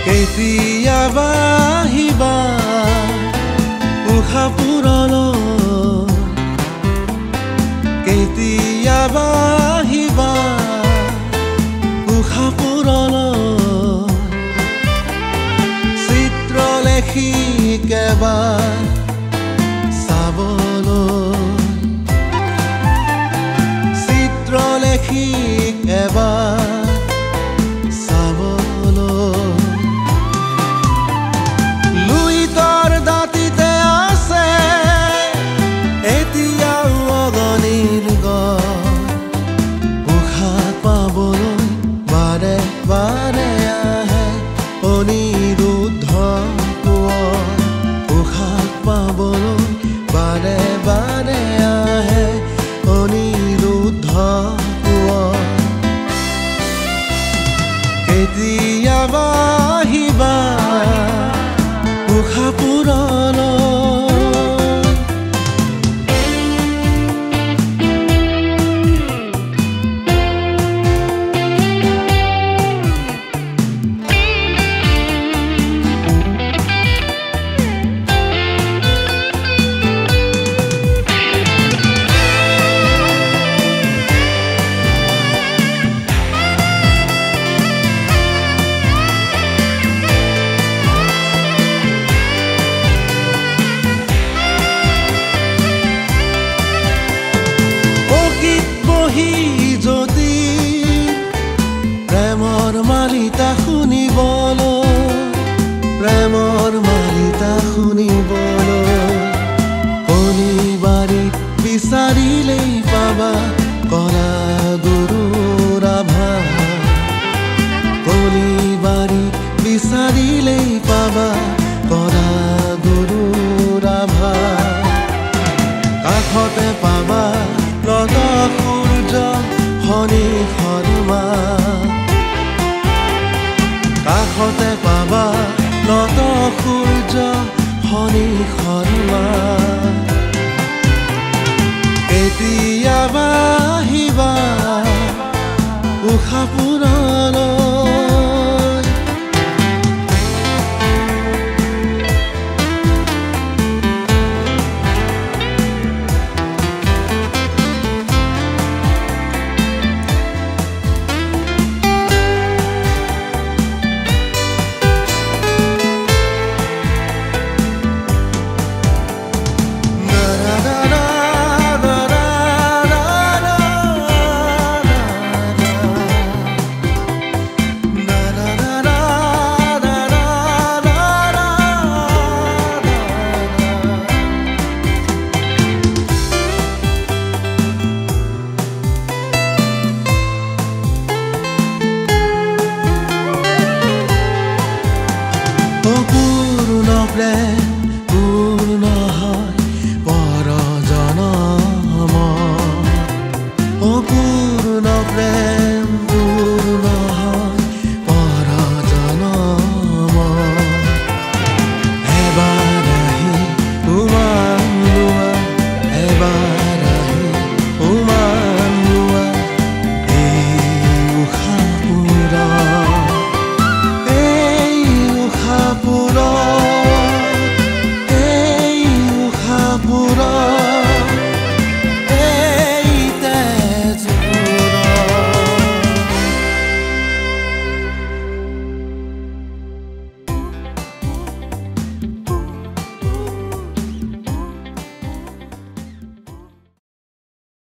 কেতিয়াবা আহিবা উষাপুৰলৈ, কেতিয়াবা আহিবা উষাপুৰলৈ, চিত্ৰলেখি কেবাৰ চাবলৈ, চিত্ৰলেখি কেবাৰ বাৰে আহে অনিৰুদ্ধ কোঁৱৰ, উশাহ পাবলৈ বাৰে বাৰে আহে অনিৰুদ্ধ কোঁৱৰ। কেতিয়াবা আহিবা উষাপুৰলৈ, যদি প্ৰেমৰ মালিতা শুনিবলৈ, প্ৰেমৰ মালিতা শুনিবলৈ, কলিবাৰীত বিচাৰিলেই পাবা কলা গুৰুৰ আভা, কলিবাৰীত বিচাৰিলেই পাবা কলা গুৰুৰ আভা, কাষতে পাবা শনি শৰ্মা, কাষতে পাবা নত সূৰ্য শনি শৰ্মা।